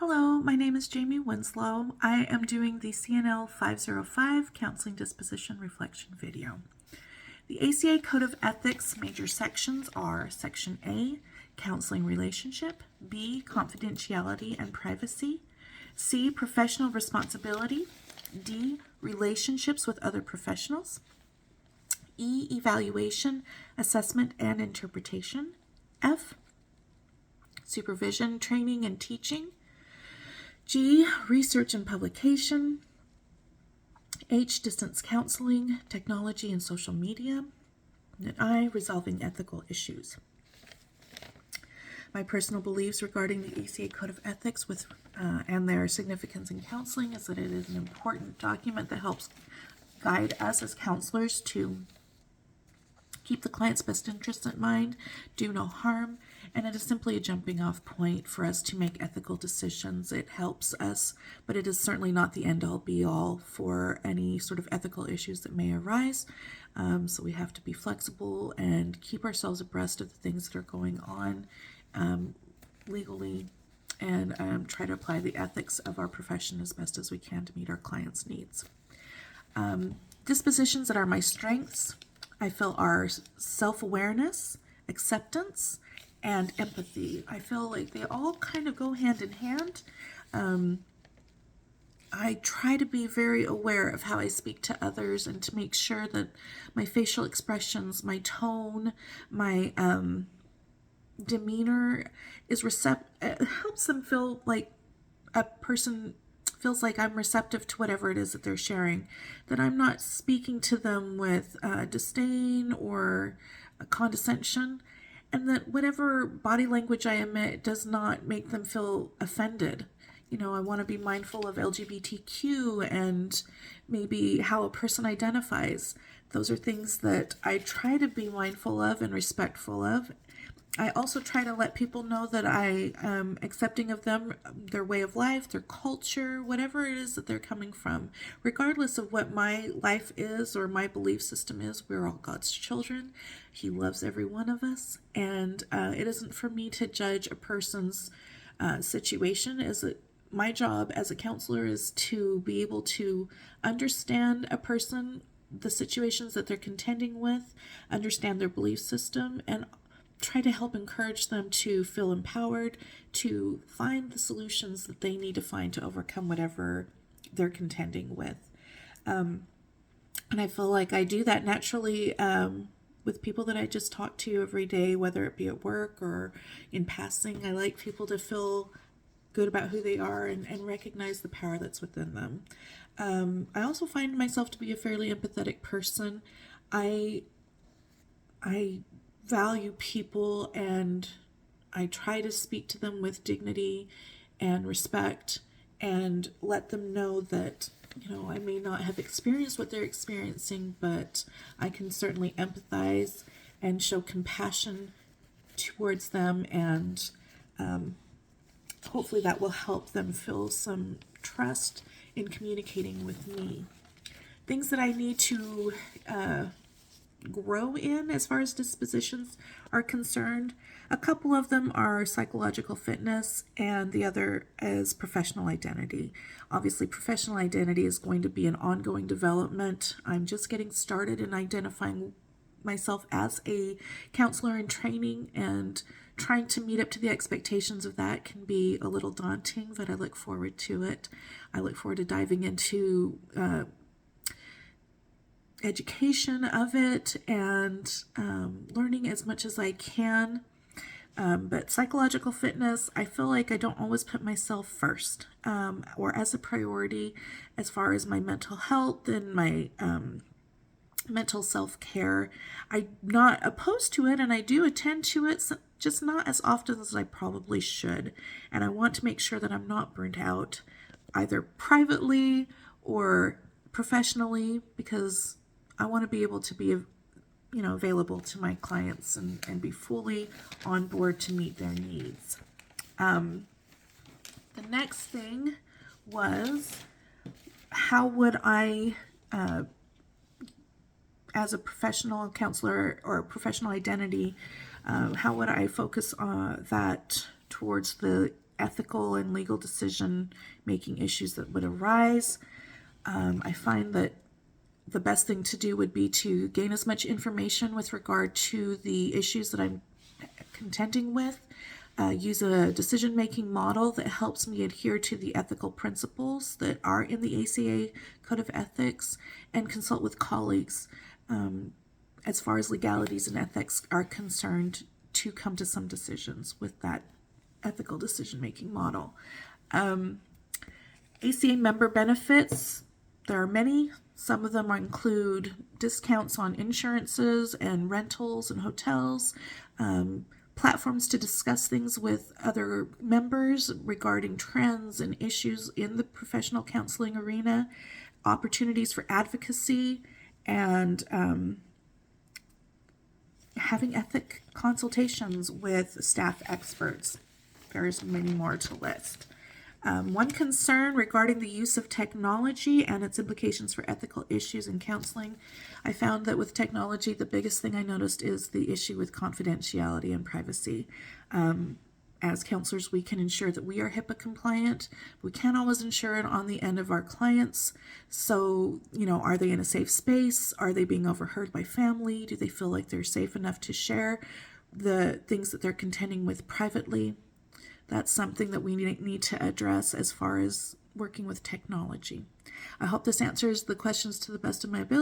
Hello, my name is Jamie Winslow. I am doing the CNL-505 Counseling Disposition Reflection video. The ACA Code of Ethics major sections are Section A, Counseling Relationship, B, Confidentiality and Privacy, C, Professional Responsibility, D, Relationships with other professionals, E, Evaluation, Assessment and Interpretation, F, Supervision, Training and Teaching, G, research and publication, H, distance counseling, technology and social media, and I, resolving ethical issues. My personal beliefs regarding the ACA Code of Ethics and their significance in counseling is that it is an important document that helps guide us as counselors to keep the client's best interests in mind, do no harm, and it is simply a jumping off point for us to make ethical decisions. It helps us, but it is certainly not the end all be all for any sort of ethical issues that may arise. So we have to be flexible and keep ourselves abreast of the things that are going on legally, and try to apply the ethics of our profession as best as we can to meet our clients' needs. Dispositions that are my strengths, I feel, are self-awareness, acceptance, and empathy. I feel like they all kind of go hand in hand. I try to be very aware of how I speak to others and to make sure that my facial expressions, my tone, my demeanor is helps them feel like a person feels like I'm receptive to whatever it is that they're sharing, that I'm not speaking to them with disdain or condescension, and that whatever body language I emit does not make them feel offended. You know, I want to be mindful of LGBTQ and maybe how a person identifies. Those are things that I try to be mindful of and respectful of. I also try to let people know that I am accepting of them, their way of life, their culture, whatever it is that they're coming from. Regardless of what my life is or my belief system is, we're all God's children. He loves every one of us. And it isn't for me to judge a person's situation. My job as a counselor is to be able to understand a person, the situations that they're contending with, understand their belief system, and try to help encourage them to feel empowered, to find the solutions that they need to find to overcome whatever they're contending with. And I feel like I do that naturally with people that I just talk to every day, whether it be at work or in passing. I like people to feel good about who they are and recognize the power that's within them. I also find myself to be a fairly empathetic person. I value people, and I try to speak to them with dignity and respect and let them know that, you know, I may not have experienced what they're experiencing, but I can certainly empathize and show compassion towards them, and hopefully that will help them feel some trust in communicating with me. Things that I need to grow in as far as dispositions are concerned. A couple of them are psychological fitness, and the other is professional identity. Obviously, professional identity is going to be an ongoing development. I'm just getting started in identifying myself as a counselor in training, and trying to meet up to the expectations of that can be a little daunting, but I look forward to it. I look forward to diving into education of it and learning as much as I can. But psychological fitness, I feel like I don't always put myself first or as a priority as far as my mental health and my mental self-care. I'm not opposed to it, and I do attend to it, just not as often as I probably should. And I want to make sure that I'm not burnt out either privately or professionally, because I want to be able to be, available to my clients and be fully on board to meet their needs. The next thing was, how would I, as a professional counselor or professional identity, how would I focus on that towards the ethical and legal decision making issues that would arise. I find that the best thing to do would be to gain as much information with regard to the issues that I'm contending with, use a decision-making model that helps me adhere to the ethical principles that are in the ACA Code of Ethics, and consult with colleagues as far as legalities and ethics are concerned to come to some decisions with that ethical decision-making model. ACA member benefits, there are many. Some of them include discounts on insurances and rentals and hotels, platforms to discuss things with other members regarding trends and issues in the professional counseling arena, opportunities for advocacy, and having ethic consultations with staff experts. There's many more to list. One concern regarding the use of technology and its implications for ethical issues in counseling. I found that with technology, the biggest thing I noticed is the issue with confidentiality and privacy. As counselors, we can ensure that we are HIPAA compliant. We can't always ensure it on the end of our clients. So, are they in a safe space? Are they being overheard by family? Do they feel like they're safe enough to share the things that they're contending with privately? That's something that we need to address as far as working with technology. I hope this answers the questions to the best of my ability.